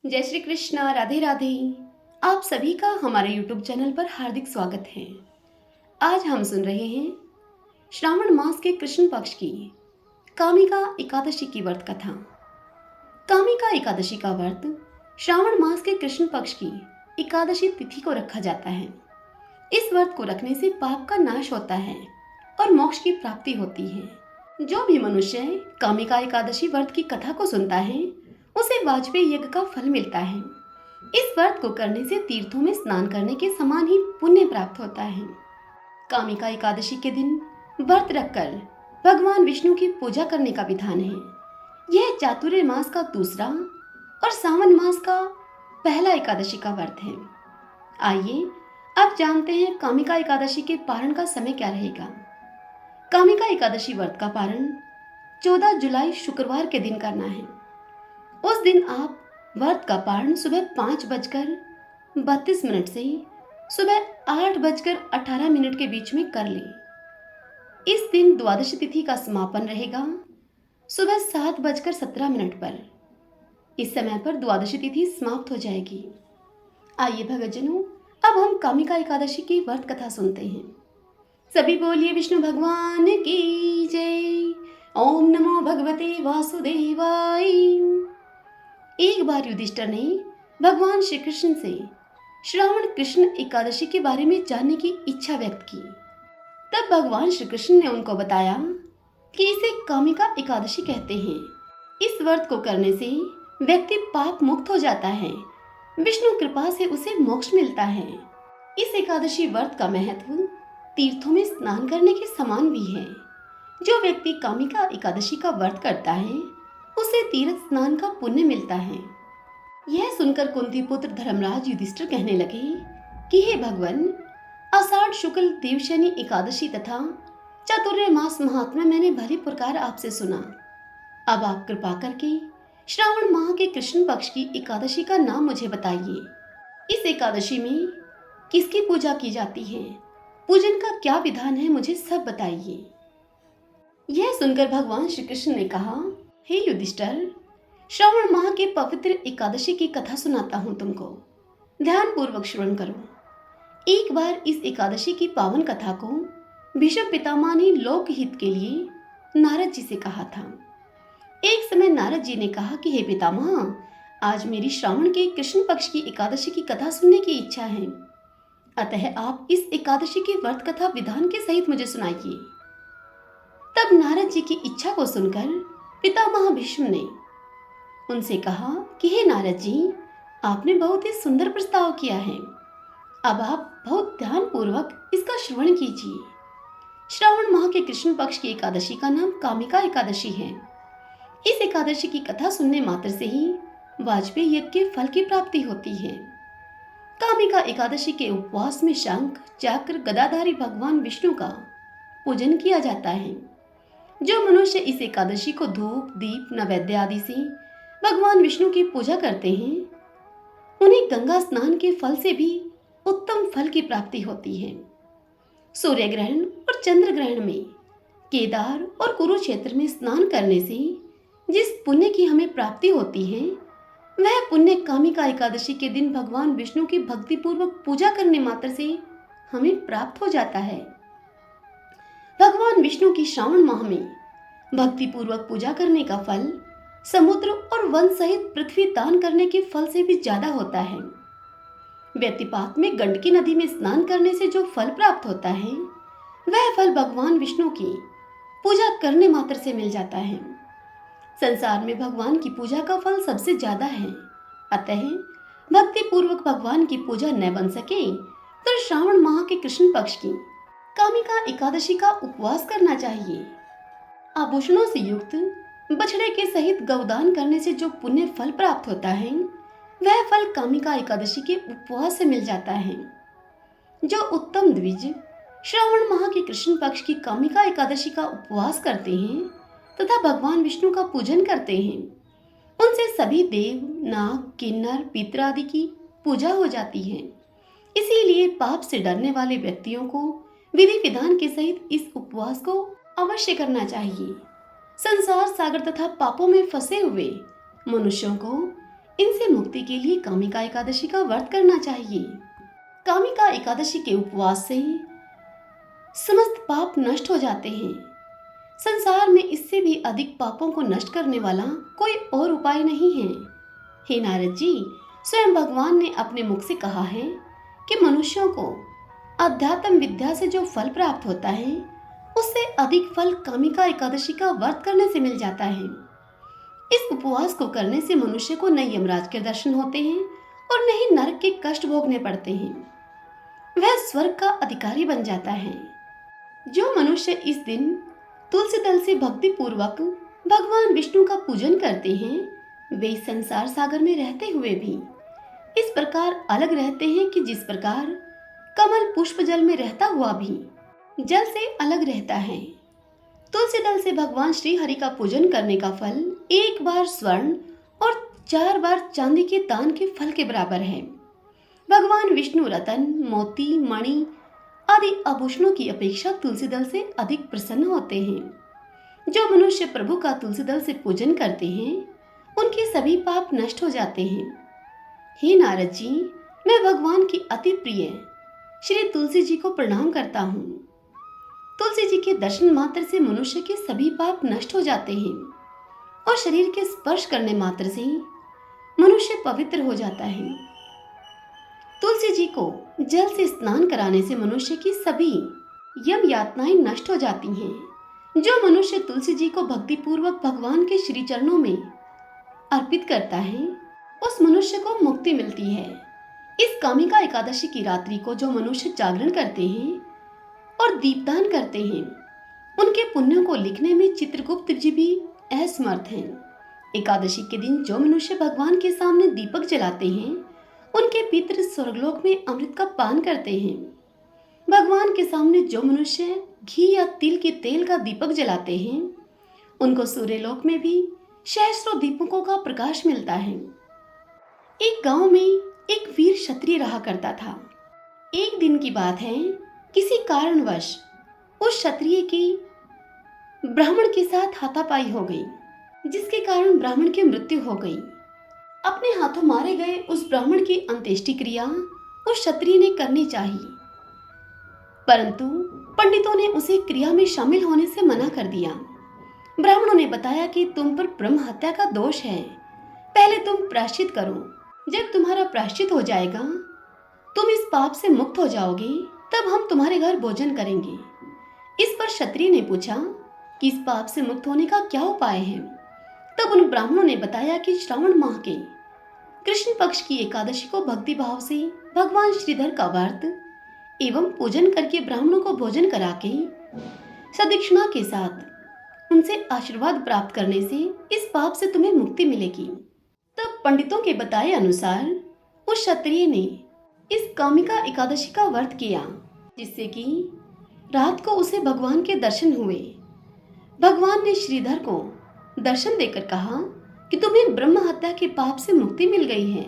जय श्री कृष्णा, राधे राधे। आप सभी का हमारे YouTube चैनल पर हार्दिक स्वागत है। आज हम सुन रहे हैं श्रावण मास के कृष्ण पक्ष की कामिका एकादशी की व्रत कथा। कामिका एकादशी का व्रत श्रावण मास के कृष्ण पक्ष की एकादशी तिथि को रखा जाता है। इस व्रत को रखने से पाप का नाश होता है और मोक्ष की प्राप्ति होती है। जो भी मनुष्य कामिका एकादशी व्रत की कथा को सुनता है उसे वाजपेयी यज्ञ का फल मिलता है। इस व्रत को करने से तीर्थों में स्नान करने के समान ही पुण्य प्राप्त होता है। कामिका एकादशी के दिन व्रत रखकर भगवान विष्णु की पूजा करने का विधान है। यह चातुर्य मास का दूसरा और सावन मास का पहला एकादशी का व्रत है। आइए अब जानते हैं कामिका एकादशी के पारण का समय क्या रहेगा। कामिका एकादशी व्रत का पारण 14 जुलाई शुक्रवार के दिन करना है। उस दिन आप व्रत का पारण सुबह 5:32 से सुबह 8:18 के बीच में कर लें। इस दिन द्वादशी तिथि का समापन रहेगा सुबह 7:17 पर। इस समय पर द्वादशी तिथि समाप्त हो जाएगी। आइए भगतजनों, अब हम कामिका एकादशी की व्रत कथा सुनते हैं। सभी बोलिए विष्णु भगवान की जय। ओम नमो भगवते वासुदेवाय। एक बार युधिष्ठिर ने भगवान श्री कृष्ण से श्रावण कृष्ण एकादशी के बारे में जानने की इच्छा व्यक्त की। तब भगवान श्री कृष्ण ने उनको बताया कि इसे कामिका एकादशी कहते हैं। इस व्रत को करने से व्यक्ति पाप मुक्त हो जाता है। विष्णु कृपा से उसे मोक्ष मिलता है। इस एकादशी व्रत का महत्व तीर्थों में स्नान करने के समान भी है। जो व्यक्ति कामिका एकादशी का व्रत करता है उसे तीर्थ स्नान का पुण्य मिलता है। यह सुनकर कुंती पुत्र धर्मराज युधिष्ठिर कहने लगे कि हे भगवान, आषाढ़ शुक्ल देवशनी एकादशी तथा चातुर्य मास महात्म्य मैंने भली प्रकार आपसे सुना। अब आप कृपा करके श्रावण माह के कृष्ण पक्ष की एकादशी का नाम मुझे बताइए। इस एकादशी में किसकी पूजा की जाती है, पूजन का क्या विधान है, मुझे सब बताइए। यह सुनकर भगवान श्री कृष्ण ने कहा, हे युधिष्ठिर, श्रावण माह के पवित्र एकादशी की कथा सुनाता हूं तुमको। ध्यान पूर्वक श्रवण करो। एक बार इस एकादशी की पावन कथा को भीष्म पितामह ने लोकहित के लिए नारद जी से कहा था। एक समय नारद जी ने कहा कि हे पितामह, आज मेरी श्रावण के कृष्ण पक्ष की एकादशी की कथा सुनने की इच्छा है, अतः आप इस एकादशी की व्रत कथा विधान के सहित मुझे सुनाइए। तब नारद जी की इच्छा को सुनकर पितामह भीष्म ने उनसे कहा कि हे नारद जी, आपने बहुत ही सुंदर प्रस्ताव किया है। अब आप बहुत ध्यान पूर्वक इसका श्रवण कीजिए। श्रावण माह के कृष्ण पक्ष की एकादशी का नाम कामिका एकादशी है। इस एकादशी की कथा सुनने मात्र से ही वाजपेयी यज्ञ के फल की प्राप्ति होती है। कामिका एकादशी के उपवास में शंख चक्र गदाधारी भगवान विष्णु का पूजन किया जाता है। जो मनुष्य इस एकादशी को धूप दीप नैवेद्य आदि से भगवान विष्णु की पूजा करते हैं उन्हें गंगा स्नान के फल से भी उत्तम फल की प्राप्ति होती है। सूर्य ग्रहण और चंद्र ग्रहण में केदार और कुरुक्षेत्र में स्नान करने से जिस पुण्य की हमें प्राप्ति होती है वह पुण्य कामिका एकादशी के दिन भगवान विष्णु की भक्ति पूर्वक पूजा करने मात्र से हमें प्राप्त हो जाता है। भगवान विष्णु की श्रावण माह में भक्ति पूर्वक पूजा करने का फल समुद्र और वन सहित पृथ्वी दान करने के फल से भी ज्यादा होता है। व्यतिपात में गंडकी नदी में स्नान करने से जो फल प्राप्त होता है वह फल भगवान विष्णु की पूजा करने मात्र से मिल जाता है। संसार में भगवान की पूजा का फल सबसे ज्यादा है, अतः भक्ति पूर्वक भगवान की पूजा न बन सके तो श्रावण माह के कृष्ण पक्ष की कामिका एकादशी का उपवास करना चाहिए। आभूषणों से युक्त बछड़े के सहित गौदान करने से जो पुण्य फल प्राप्त होता है वह फल कामिका एकादशी के उपवास से मिल जाता है। जो उत्तम द्विज श्रावण माह के कृष्ण पक्ष की कामिका एकादशी का उपवास करते हैं तथा भगवान विष्णु का पूजन करते हैं उनसे सभी देव नाग किन्नर पितर आदि की पूजा हो जाती है। इसीलिए पाप से डरने वाले व्यक्तियों को विधि विधान के सहित इस उपवास को अवश्य करना चाहिए। संसार सागर तथा पापों में फंसे हुए मनुष्यों को इनसे मुक्ति के लिए कामिका एकादशी का व्रत करना चाहिए। कामिका एकादशी के उपवास से समस्त पाप नष्ट हो जाते हैं। संसार में इससे भी अधिक पापों को नष्ट करने वाला कोई और उपाय नहीं है। हे नारद जी, स्वयं भगवान ने अपने मुख से कहा है कि मनुष्यों को अध्यात्म विद्या से जो फल प्राप्त होता है उससे अधिक फल कामिका एकादशी का व्रत करने से मिल जाता है। इस उपवास को करने से मनुष्य को न यमराज के दर्शन होते हैं और न ही नरक के कष्ट भोगने पड़ते हैं। वह स्वर्ग का अधिकारी बन जाता है। जो मनुष्य इस दिन तुलसी दल से भक्ति पूर्वक भगवान विष्णु का पूजन करते हैं वे संसार सागर में रहते हुए भी इस प्रकार अलग रहते हैं कि जिस प्रकार कमल पुष्प जल में रहता हुआ भी जल से अलग रहता है। तुलसी दल से भगवान श्री हरि का पूजन करने का फल 1 बार स्वर्ण और 4 बार चांदी के दान के फल के बराबर है। भगवान विष्णु रतन, मोती, मणि आदि आभूषणों की अपेक्षा तुलसी दल से अधिक प्रसन्न होते हैं। जो मनुष्य प्रभु का तुलसी दल से पूजन करते हैं उनके सभी पाप नष्ट हो जाते हैं। हे नारद जी, मैं भगवान की अति प्रिय श्री तुलसी जी को प्रणाम करता हूँ। तुलसी जी के दर्शन मात्र से मनुष्य के सभी पाप नष्ट हो जाते हैं और शरीर के स्पर्श करने मात्र से मनुष्य पवित्र हो जाता है। तुलसी जी को जल से स्नान कराने से मनुष्य की सभी यम यातनाएं नष्ट हो जाती हैं। जो मनुष्य तुलसी जी को भक्ति पूर्वक भगवान के श्री चरणों में अर्पित करता है उस मनुष्य को मुक्ति मिलती है। इस कामिका एकादशी की रात्रि को जो मनुष्य जागरण करते हैं और दीपदान करते हैं उनके पुण्यों को लिखने में चित्रगुप्त जी भी असमर्थ हैं। एकादशी के दिन जो मनुष्य भगवान के सामने दीपक जलाते हैं उनके पितृ स्वर्गलोक में अमृत का पान करते हैं। भगवान के सामने जो मनुष्य घी या तिल के तेल का दीपक जलाते हैं उनको सूर्यलोक में भी सहस्रों दीपकों का प्रकाश मिलता है। एक गांव में एक वीर क्षत्रिय रहा करता था। एक दिन की बात है, किसी कारणवश उस क्षत्रिय की ब्राह्मण के साथ हाथापाई हो गई, जिसके कारण ब्राह्मण की मृत्यु हो गई। अपने हाथों मारे गए उस ब्राह्मण की अंत्येष्टि क्रिया उस क्षत्रिय ने करनी चाहिए, परंतु पंडितों ने उसे क्रिया में शामिल होने से मना कर दिया। ब्राह्मणों ने बताया कि तुम पर ब्रह्म हत्या का दोष है, पहले तुम प्रायश्चित करो। जब तुम्हारा प्रायश्चित हो जाएगा तुम इस पाप से मुक्त हो जाओगे, तब हम तुम्हारे घर भोजन करेंगे। इस पर क्षत्रिय ने पूछा कि इस पाप से मुक्त होने का क्या उपाय है। तब उन ब्राह्मणों ने बताया कि श्रावण माह के कृष्ण पक्ष की एकादशी को भक्ति भाव से भगवान श्रीधर का व्रत एवं पूजन करके ब्राह्मणों को भोजन करा के सदक्षिणा के साथ उनसे आशीर्वाद प्राप्त करने से इस पाप से तुम्हें मुक्ति मिलेगी। तब पंडितों के बताए अनुसार उस क्षत्रिय ने इस कामिका एकादशी का व्रत किया, जिससे कि रात को उसे भगवान के दर्शन हुए। भगवान ने श्रीधर को दर्शन देकर कहा कि तुम्हें ब्रह्म हत्या के पाप से मुक्ति मिल गई है।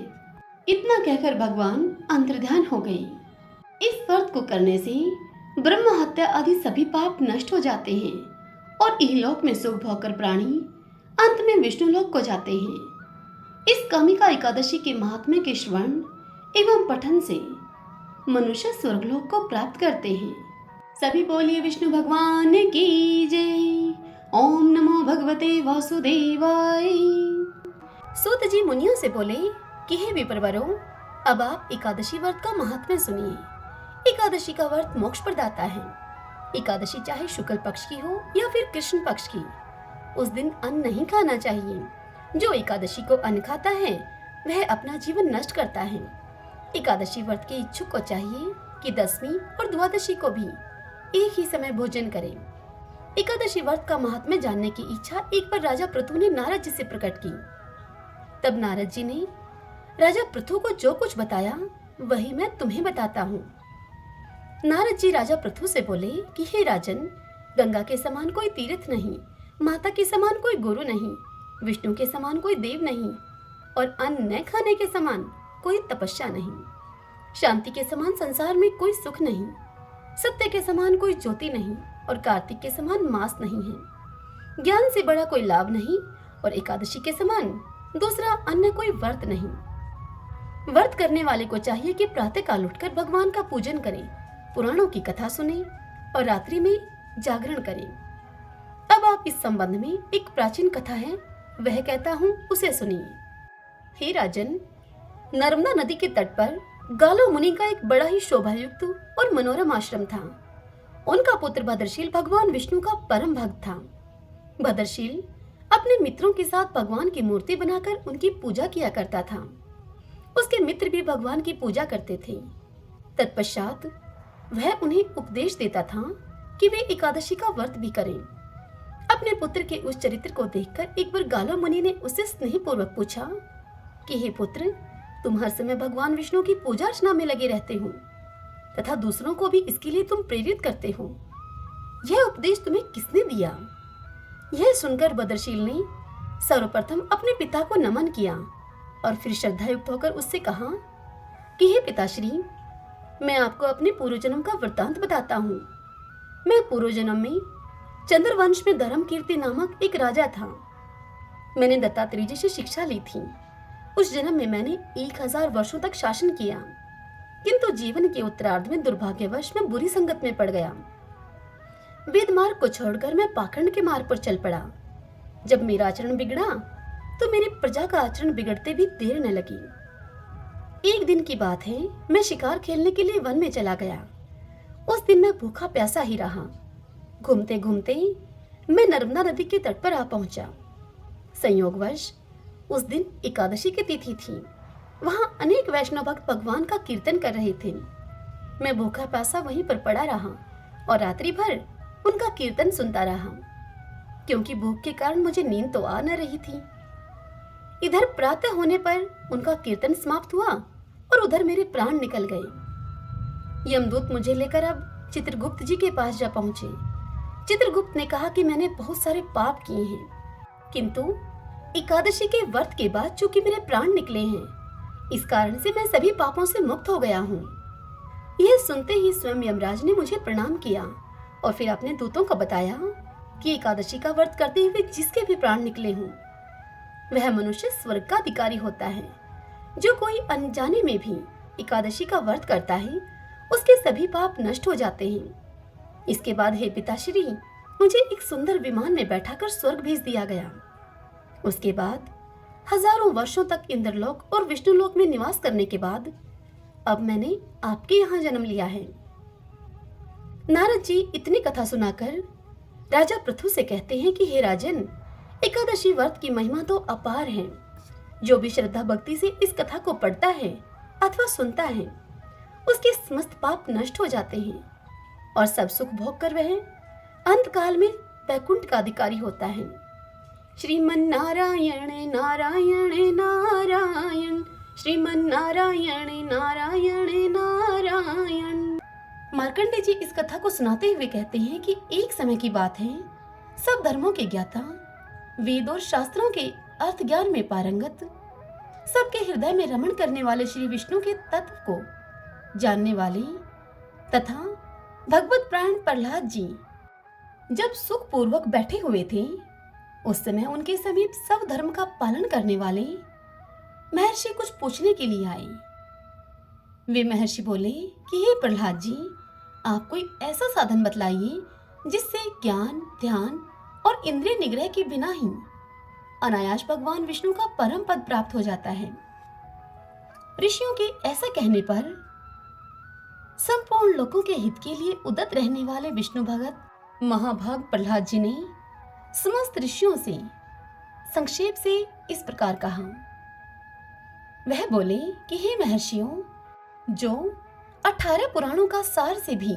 इतना कहकर भगवान अंतर्ध्यान हो गए। इस व्रत को करने से ब्रह्म हत्या आदि सभी पाप नष्ट हो जाते हैं और इहलोक में सुख भोगकर प्राणी अंत में विष्णु लोक को जाते हैं। इस कामिका एकादशी के महात्म्य के श्रवण एवं पठन से मनुष्य स्वर्गलोक को प्राप्त करते हैं। सभी बोलिए विष्णु भगवान की जय। ओम नमो भगवते वासुदेवाय। सूत जी मुनियों से बोले कि हे विप्रवरों, अब आप एकादशी व्रत का महात्म्य सुनिए। एकादशी का व्रत मोक्ष प्रदाता है। एकादशी चाहे शुक्ल पक्ष की हो या फिर कृष्ण पक्ष की, उस दिन अन्न नहीं खाना चाहिए। जो एकादशी को अन्न खाता है वह अपना जीवन नष्ट करता है। एकादशी व्रत के इच्छुक को चाहिए कि दसवीं और द्वादशी को भी एक ही समय भोजन करें। एकादशी व्रत का महात्म्य जानने की इच्छा एक बार राजा पृथु ने नारद जी से प्रकट की। तब नारद जी ने राजा पृथु को जो कुछ बताया वही मैं तुम्हें बताता हूँ। नारद जी राजा पृथु से बोले कि हे राजन, गंगा के समान कोई तीर्थ नहीं, माता के समान कोई गुरु नहीं, विष्णु के समान कोई देव नहीं और अन्न न खाने के समान कोई तपस्या नहीं। शांति के समान संसार में कोई सुख नहीं, सत्य के समान कोई ज्योति नहीं और कार्तिक के समान मास नहीं है। ज्ञान से बड़ा कोई लाभ नहीं और एकादशी के समान दूसरा अन्य कोई व्रत नहीं। व्रत करने वाले को चाहिए कि प्रातःकाल उठकर भगवान का पूजन करें, पुराणों की कथा सुने और रात्रि में जागरण करें। अब आप इस संबंध में एक प्राचीन कथा है, वह कहता हूँ, उसे सुनिए। हे राजन, नर्मदा नदी के तट पर गालो मुनि का एक बड़ा ही शोभायुक्त और मनोरम आश्रम था। उनका पुत्र भद्रशील भगवान विष्णु का परम भक्त था। भद्रशील अपने मित्रों के साथ भगवान की मूर्ति बनाकर उनकी पूजा किया करता था। उसके मित्र भी भगवान की पूजा करते थे। तत्पश्चात वह उन्हें उपदेश देता था कि वे एकादशी का व्रत भी करें। अपने पुत्र के उस चरित्र को देखकर एक बार गालो मुनि ने उससे स्नेहपूर्वक पूछा कि हे पुत्र, तुम हर समय भगवान विष्णु की पूजा अर्चना में लगे रहते हो तथा दूसरों को भी इसके लिए तुम प्रेरित करते हो। यह उपदेश तुम्हें किसने दिया? यह सुनकर भद्रशील ने सर्वप्रथम अपने पिता को नमन किया और फिर श्रद्धायुक्त होकर उससे कहा कि हे पिताश्री, मैं आपको अपने पूर्व जन्म का वृत्तांत बताता हूँ। मैं पूर्व जन्म में चंद्रवंश में धर्मकीर्ति नामक एक राजा था। मैंने दत्तात्रेय जी से शिक्षा ली थी। उस जन्म में मैंने 1000 वर्षों तक शासन किया, किंतु जीवन के उत्तरार्ध में दुर्भाग्यवश मैं बुरी संगत में पड़ गया। वेद मार्ग को छोड़कर मैं पाखंड के मार्ग पर चल पड़ा। जब मेरा आचरण बिगड़ा तो मेरी प्रजा का आचरण बिगड़ते भी देर न लगी। एक दिन की बात है, मैं शिकार खेलने के लिए वन में चला गया। उस दिन मैं भूखा प्यासा ही रहा। घूमते घूमते मैं नर्मदा नदी के तट पर आ पहुंचा। संयोगवश उस दिन एकादशी की तिथि थी। वहां अनेक वैष्णव भक्त भगवान का कीर्तन कर रहे थे। मैं भूखा प्यासा वहीं पर पड़ा रहा और रात्रि भर उनका कीर्तन सुनता रहा, क्योंकि भूख के कारण मुझे नींद तो आ न रही थी। इधर प्रातः होने पर उनका कीर्तन समाप्त हुआ और उधर मेरे प्राण निकल गए। यमदूत मुझे लेकर अब चित्रगुप्त जी के पास जा पहुंचे। चित्रगुप्त ने कहा कि मैंने बहुत सारे पाप किए हैं, किंतु एकादशी के व्रत के बाद चूंकि मेरे प्राण निकले हैं, इस कारण से मैं सभी पापों से मुक्त हो गया हूँ। यह सुनते ही स्वयं यमराज ने मुझे प्रणाम किया और फिर अपने दूतों को बताया कि एकादशी का व्रत करते हुए जिसके भी प्राण निकले हों, वह मनुष्य स्वर्ग का अधिकारी होता है। जो कोई अनजाने में भी एकादशी का व्रत करता है, उसके सभी पाप नष्ट हो जाते हैं। इसके बाद हे पिताश्री, मुझे एक सुंदर विमान में बैठाकर स्वर्ग भेज दिया गया। उसके बाद हजारों वर्षों तक इंद्रलोक और विष्णुलोक में निवास करने के बाद अब मैंने आपके यहाँ जन्म लिया है। नारद जी इतनी कथा सुनाकर राजा पृथु से कहते हैं कि हे राजन, एकादशी व्रत की महिमा तो अपार है। जो भी श्रद्धा भक्ति से इस कथा को पढ़ता है अथवा सुनता है, उसके समस्त पाप नष्ट हो जाते हैं और सब सुख भोग कर वह अंत काल में वैकुंठ का अधिकारी होता है। श्रीमन नारायण नारायण नारायण, श्रीमन नारायण नारायण नारायण। मार्कंडेय जी इस कथा को सुनाते हुए कहते हैं कि एक समय की बात है, सब धर्मों के ज्ञाता, वेद और शास्त्रों के अर्थ ज्ञान में पारंगत, सबके हृदय में रमण करने वाले श्री विष्णु के तत्व को जानने वाले तथा भगवत प्राण प्रहलाद जी जब सुख पूर्वक बैठे हुए थे, उस समय उनके समीप सब धर्म का पालन करने वाले महर्षि कुछ पूछने के लिए आए। वे महर्षि बोले कि हे प्रहलाद जी, आप कोई ऐसा साधन बतलाइए जिससे ज्ञान, ध्यान और इंद्रिय निग्रह के बिना ही अनायास भगवान विष्णु का परम पद प्राप्त हो जाता है। ऋषियों के ऐसा कहने पर संपूर्ण लोगों के हित के लिए उद्यत रहने वाले विष्णु भगत महाभाग प्रहलाद जी ने समस्त ऋषियों से संक्षेप से इस प्रकार कहा। वह बोले कि हे महर्षियों, जो 18 पुराणों का सार से भी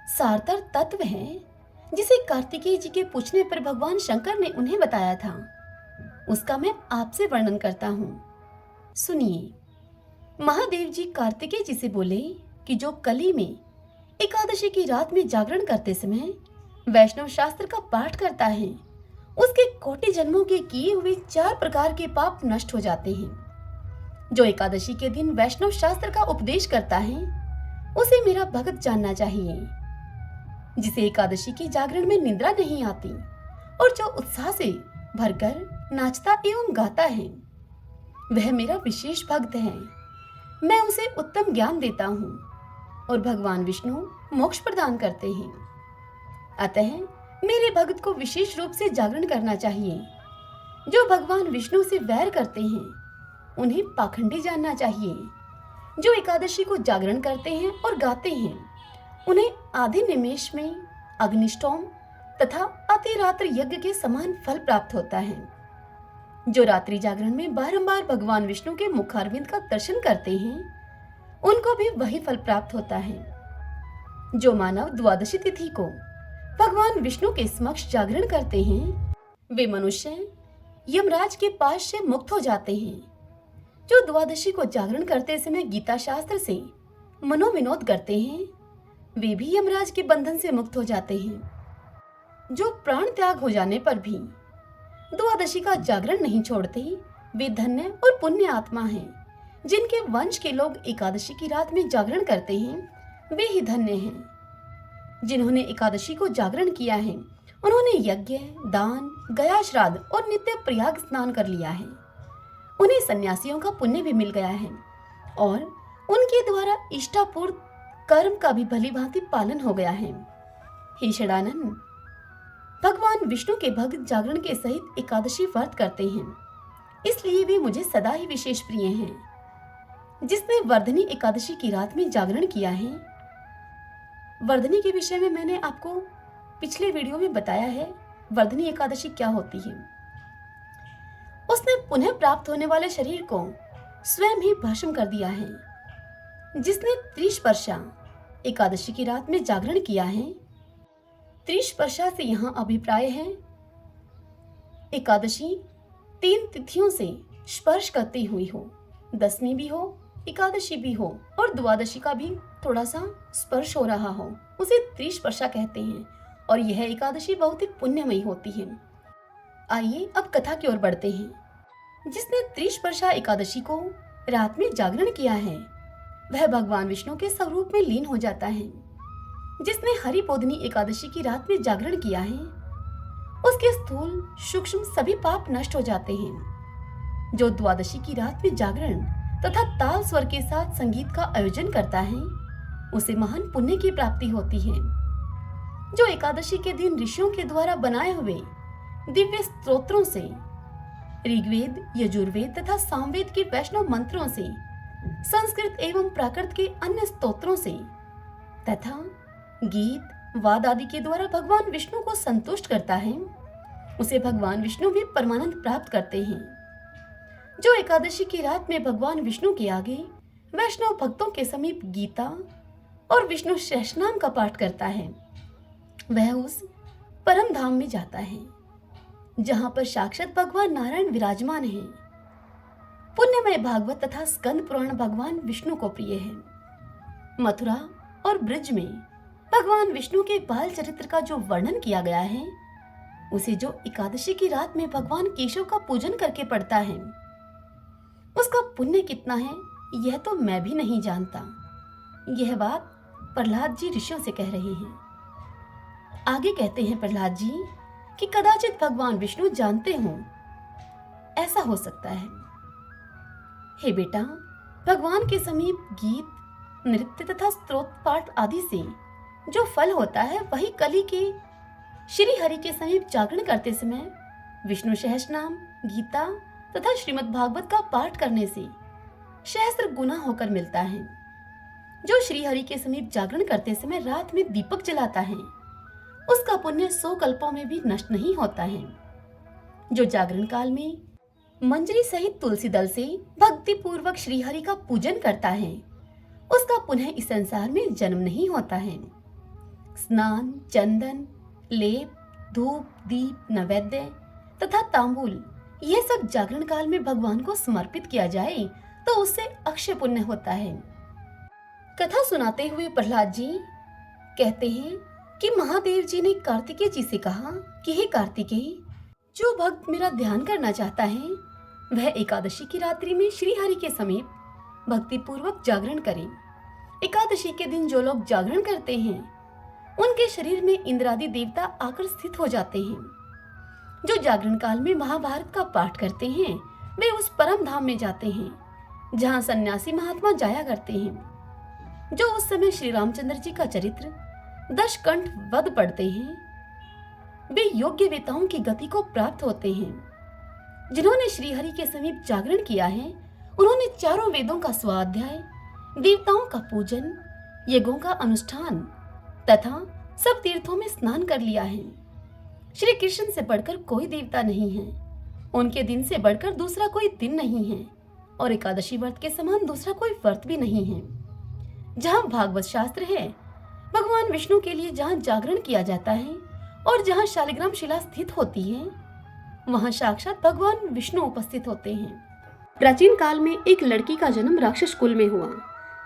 सारतर तत्व है, जिसे कार्तिकेय जी के पूछने पर भगवान शंकर ने उन्हें बताया था, उसका मैं आपसे वर्णन करता हूँ। सुनिए। महादेव जी कार्तिकेय जी से बोले कि जो कली में एकादशी की रात में जागरण करते समय वैष्णव शास्त्र का पाठ करता है, उसके कोटि जन्मों के किए हुए 4 प्रकार के पाप नष्ट हो जाते हैं। जो एकादशी के दिन वैष्णव शास्त्र का उपदेश करता है, उसे मेरा भगत जानना चाहिए। जिसे एकादशी के जागरण में निद्रा नहीं आती और जो उत्साह से भरकर नाचता एवं गाता है, वह मेरा विशेष भक्त है। मैं उसे उत्तम ज्ञान देता हूँ और भगवान विष्णु मोक्ष प्रदान करते हैं। अतः मेरे भक्त को विशेष रूप से जागरण करना चाहिए। जो भगवान विष्णु से वैर करते हैं उन्हें पाखंडी जानना चाहिए। जो एकादशी को जागरण करते हैं और गाते हैं उन्हें आधे निमेष में अग्निष्टोम तथा अतिरात्र यज्ञ के समान फल प्राप्त होता है। जो रात्रि जागरण में बारंबार भगवान विष्णु के मुखारविंद का दर्शन करते हैं उनको भी वही फल प्राप्त होता है। जो मानव द्वादशी तिथि को भगवान विष्णु के समक्ष जागरण करते हैं वे मनुष्य यमराज के पास से मुक्त हो जाते हैं। जो द्वादशी को जागरण करते समय गीता शास्त्र से मनोविनोद करते हैं वे भी यमराज के बंधन से मुक्त हो जाते हैं। जो प्राण त्याग हो जाने पर भी द्वादशी का जागरण नहीं छोड़ते वे धन्य और पुण्य आत्मा हैं। जिनके वंश के लोग एकादशी की रात में जागरण करते हैं वे ही धन्य हैं। जिन्होंने एकादशी को जागरण किया है उन्होंने यज्ञ, दान, गया श्राद्ध और नित्य प्रयाग स्नान कर लिया है। उन्हें सन्यासियों का पुण्य भी मिल गया है और उनके द्वारा इष्टापूर्त कर्म का भी भली भांति पालन हो गया है। हे षडानन, भगवान विष्णु के भक्त जागरण के सहित एकादशी व्रत करते हैं, इसलिए वे मुझे सदा ही विशेष प्रिय हैं। जिसने वर्धनी एकादशी की रात में जागरण किया है, वर्धनी के विषय में मैंने आपको पिछले वीडियो में बताया है वर्धनी एकादशी क्या होती है। उसने पुनः प्राप्त होने वाले शरीर को स्वयं ही भस्म कर दिया है। जिसने त्रिस्पर्शा एकादशी की रात में जागरण किया है, त्रिस्पर्शा से यहाँ अभिप्राय है एकादशी 3 तिथियों से स्पर्श करती हुई हो, दसवीं भी हो, एकादशी भी हो और द्वादशी का भी थोड़ा सा स्पर्श हो रहा हो, उसे त्रिस्पर्शा कहते हैं और यह एकादशी बहुत ही पुण्यमयी होती है। आइए अब कथा की ओर बढ़ते हैं। जिसने त्रिस्पर्शा एकादशी को रात में जागरण किया है वह भगवान विष्णु के स्वरूप में लीन हो जाता है। जिसने हरिपोदनी एकादशी की रात में जागरण किया है उसके स्थूल सूक्ष्म सभी पाप नष्ट हो जाते हैं। जो द्वादशी की रात में जागरण तथा ताल स्वर के साथ संगीत का आयोजन करता है उसे महान पुण्य की प्राप्ति होती है। जो एकादशी के दिन ऋषियों के द्वारा बनाए हुए दिव्य स्तोत्रों से, ऋग्वेद, यजुर्वेद तथा सामवेद के वैष्णव मंत्रों से, संस्कृत एवं प्राकृत के अन्य स्तोत्रों से तथा गीत, वाद आदि के द्वारा भगवान विष्णु को संतुष्ट करता है उसे भगवान विष्णु भी परमानंद प्राप्त करते हैं। जो एकादशी की रात में भगवान विष्णु के आगे वैष्णव भक्तों के समीप गीता और विष्णु सहस्रनाम का पाठ करता है वह उस परम धाम में जाता है जहां पर साक्षात भगवान नारायण विराजमान है। पुण्यमय भागवत तथा स्कंद पुराण भगवान विष्णु को प्रिय है। मथुरा और ब्रज में भगवान विष्णु के बाल चरित्र का जो वर्णन किया गया है उसे जो एकादशी की रात में भगवान केशव का पूजन करके पढ़ता है उसका पुण्य कितना है यह तो मैं भी नहीं जानता। यह बात प्रहलाद जी ऋषियों से कह रहे हैं। आगे कहते हैं प्रहलाद जी कि कदाचित भगवान विष्णु जानते हो, ऐसा हो सकता है। हे बेटा, भगवान के समीप गीत, नृत्य तथा स्तोत्र पाठ आदि से जो फल होता है वही कली के श्री हरि के समीप जागरण करते समय विष्णु सहस्रनाम, गीता तथा श्रीमद् भागवत का पाठ करने से सहस्त्र गुना होकर मिलता है। जो श्री हरि के समीप जागरण करते समय रात में दीपक जलाता है उसका पुण्य 100 कल्पों में भी नष्ट नहीं होता है। जो जागरण काल में मंजरी सहित तुलसी दल से भक्ति पूर्वक श्री हरि का पूजन करता है उसका पुनः इस संसार में जन्म नहीं होता है। स्नान, चंदन, लेप, धूप, दीप, नैवेद्य तथा तांबूल यह सब जागरण काल में भगवान को समर्पित किया जाए तो उससे अक्षय पुण्य होता है। कथा सुनाते हुए प्रहलाद जी कहते हैं कि महादेव जी ने कार्तिकेय जी से कहा कि हे कार्तिकेय, जो भक्त मेरा ध्यान करना चाहता है वह एकादशी की रात्रि में श्री हरि के समीप भक्ति पूर्वक जागरण करे। एकादशी के दिन जो लोग जागरण करते हैं उनके शरीर में इंद्रादि देवता आकर स्थित हो जाते हैं। जो जागरण काल में महाभारत का पाठ करते हैं वे उस परम धाम में जाते हैं जहां सन्यासी महात्मा जाया करते हैं। जो उस समय श्री रामचंद्र जी का चरित्र दशकंठ वध पढ़ते हैं, वे योग्य वेताओं की गति को प्राप्त होते हैं। जिन्होंने श्रीहरि के समीप जागरण किया है, उन्होंने चारों वेदों का स्वाध्याय, देवताओं का पूजन, यज्ञों का अनुष्ठान तथा सब तीर्थों में स्नान कर लिया है। श्री कृष्ण से बढ़कर कोई देवता नहीं है, उनके दिन से बढ़कर दूसरा कोई दिन नहीं है, और एकादशी व्रत के समान दूसरा कोई व्रत भी नहीं है। जहाँ भागवत शास्त्र है, भगवान विष्णु के लिए जहाँ जागरण किया जाता है और जहाँ शालिग्राम शिला स्थित होती है, वहाँ साक्षात भगवान विष्णु उपस्थित होते हैं। प्राचीन काल में एक लड़की का जन्म राक्षस कुल में हुआ,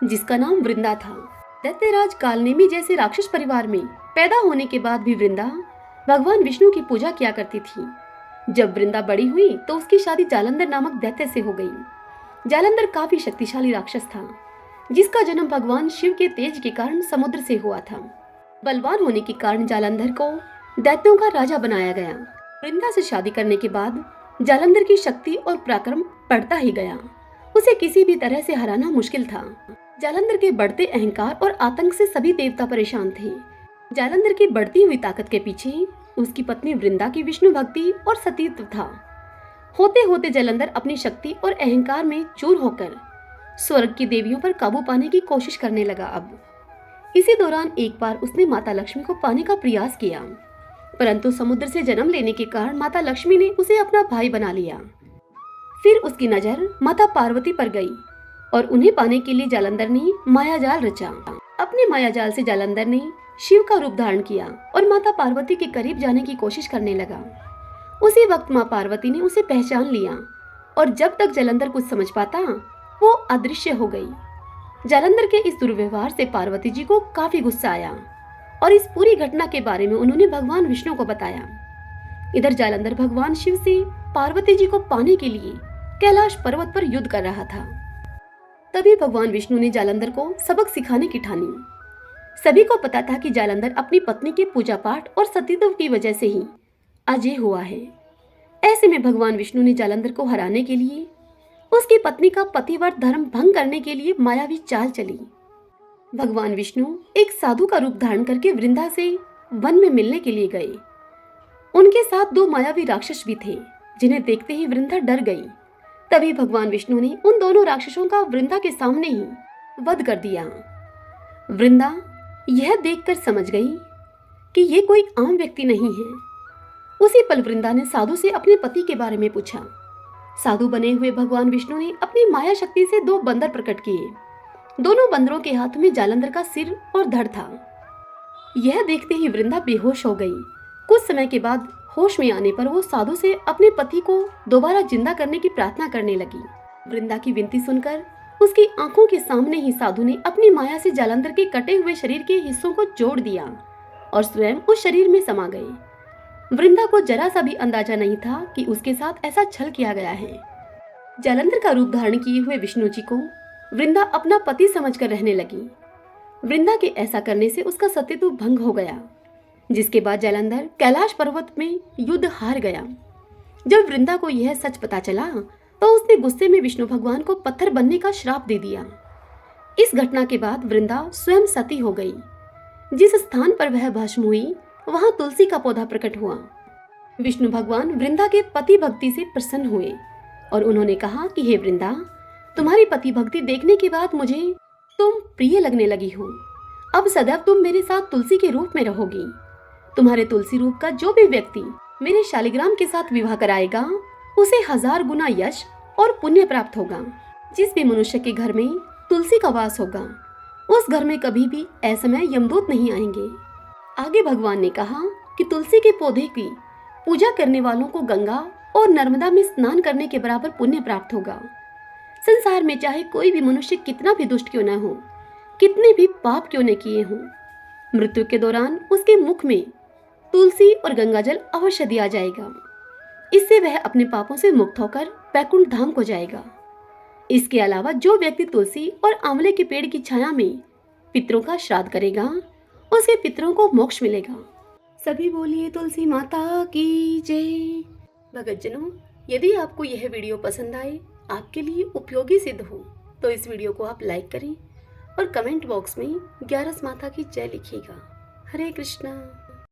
जिसका नाम वृंदा था। दैत्यराज कालनेमी जैसे राक्षस परिवार में पैदा होने के बाद भी वृंदा भगवान विष्णु की पूजा किया करती थी। जब वृंदा बड़ी हुई तो उसकी शादी जालंधर नामक दैत्य से हो गई। जालंधर काफी शक्तिशाली राक्षस था, जिसका जन्म भगवान शिव के तेज के कारण समुद्र से हुआ था। बलवान होने के कारण जालंधर को दैत्यों का राजा बनाया गया। वृंदा से शादी करने के बाद जालंधर की शक्ति और पराक्रम बढ़ता ही गया। उसे किसी भी तरह से हराना मुश्किल था। जालंधर के बढ़ते अहंकार और आतंक से सभी देवता परेशान थे। जालंधर की बढ़ती हुई ताकत के पीछे उसकी पत्नी वृंदा की विष्णु भक्ति और सतीत्व था। होते होते जालंधर अपनी शक्ति और अहंकार में चूर होकर स्वर्ग की देवियों पर काबू पाने की कोशिश करने लगा। अब इसी दौरान एक बार उसने माता लक्ष्मी को पाने का प्रयास किया, परंतु समुद्र से जन्म लेने के कारण माता लक्ष्मी ने उसे अपना भाई बना लिया। फिर उसकी नजर माता पार्वती पर गई और उन्हें पाने के लिए जालंधर ने मायाजाल रचा। अपने मायाजाल से जालंधर ने शिव का रूप धारण किया और माता पार्वती के करीब जाने की कोशिश करने लगा। उसी वक्त माँ पार्वती ने उसे पहचान लिया और जब तक जालंधर कुछ समझ पाता, वो अदृश्य हो गई। जालंधर के इस दुर्व्यवहार से पार्वती जी को काफी गुस्सा आया और इस पूरी घटना के बारे में उन्होंने भगवान विष्णु को बताया। इधर जालंधर भगवान शिव से पार्वती जी को पाने के लिए कैलाश पर्वत पर युद्ध कर रहा था। तभी भगवान विष्णु ने जालंधर को सबक सिखाने की ठानी। सभी को पता था कि जालंधर अपनी पत्नी के पूजा पाठ और सतीत्व की वजह से ही अजय हुआ है। ऐसे में भगवान विष्णु ने जालंधर को हराने के लिए उसकी पत्नी का पतिव्रत धर्म भंग करने के लिए मायावी चाल चली। भगवान विष्णु एक साधु का रूप धारण करके वृंदा से वन में मिलने के लिए गए। उनके साथ दो मायावी राक्षस भी थे, जिन्हें देखते ही वृंदा डर गई। तभी भगवान विष्णु ने उन दोनों राक्षसों का वृंदा के सामने ही वध कर दिया। वृंदा यह देखकर समझ गई कि ये कोई आम व्यक्ति नहीं है। उसी पल वृंदा ने साधु से अपने पति के बारे में पूछा। साधु बने हुए भगवान विष्णु ने अपनी माया शक्ति से दो बंदर प्रकट किए। दोनों बंदरों के हाथ में जालंधर का सिर और धड़ था। यह देखते ही वृंदा बेहोश हो गई। कुछ समय के बाद होश में आने पर वो साधु से अपने पति को दोबारा जिंदा करने की प्रार्थना करने लगी। वृंदा की विनती सुनकर उसकी आंखों के सामने ही साधु ने अपनी माया से जालंधर के कटे हुए शरीर के हिस्सों को जोड़ दिया और स्वयं उस शरीर में समा गए। वृंदा को जरा सा भी अंदाजा नहीं था कि उसके साथ ऐसा छल किया गया है। जालंधर का रूप धारण किए हुए विष्णु जी को वृंदा अपना पति समझकर रहने लगी। वृंदा के ऐसा करने से उसका सतीत्व भंग हो गया, जिसके बाद जालंधर कैलाश पर्वत में युद्ध हार गया। जब वृंदा को यह सच पता चला तो उसने गुस्से में विष्णु भगवान को पत्थर बनने का श्राप दे दिया। इस घटना के बाद वृंदा स्वयं सती हो गई। जिस स्थान पर वह भस्म हुई, वहां तुलसी का पौधा प्रकट हुआ। विष्णु भगवान वृंदा के पति भक्ति से प्रसन्न हुए और उन्होंने कहा कि हे वृंदा, तुम्हारी पति भक्ति देखने के बाद मुझे तुम प्रिय लगने लगी हो। अब सदैव तुम मेरे साथ तुलसी के रूप में रहोगी। तुम्हारे तुलसी रूप का जो भी व्यक्ति मेरे शालिग्राम के साथ विवाह कराएगा, उसे 1000 गुना यश और पुण्य प्राप्त होगा। जिस भी मनुष्य के घर में तुलसी का वास होगा, उस घर में कभी भी असमय यमदूत नहीं आएंगे। आगे भगवान ने कहा कि तुलसी के पौधे की पूजा करने वालों को गंगा और नर्मदा में स्नान करने के बराबर पुण्य प्राप्त होगा। संसार में चाहे कोई भी मनुष्य कितना भी दुष्ट क्यों न हो, कितने भी पाप क्यों न किए हों, मृत्यु के दौरान उसके मुख में तुलसी और गंगा जल अवश्य दिया जाएगा। इससे वह अपने पापों से मुक्त होकर वैकुंठ धाम को जाएगा। इसके अलावा जो व्यक्ति तुलसी और आंवले के पेड़ की छाया में पितरों का श्राद्ध करेगा, उसके पितरों को मोक्ष मिलेगा। सभी बोलिए तुलसी माता की जय। भगतजनों, यदि आपको यह वीडियो पसंद आए, आपके लिए उपयोगी सिद्ध हो, तो इस वीडियो को आप लाइक करें और कमेंट बॉक्स में 11 माता की जय लिखिएगा। हरे कृष्णा।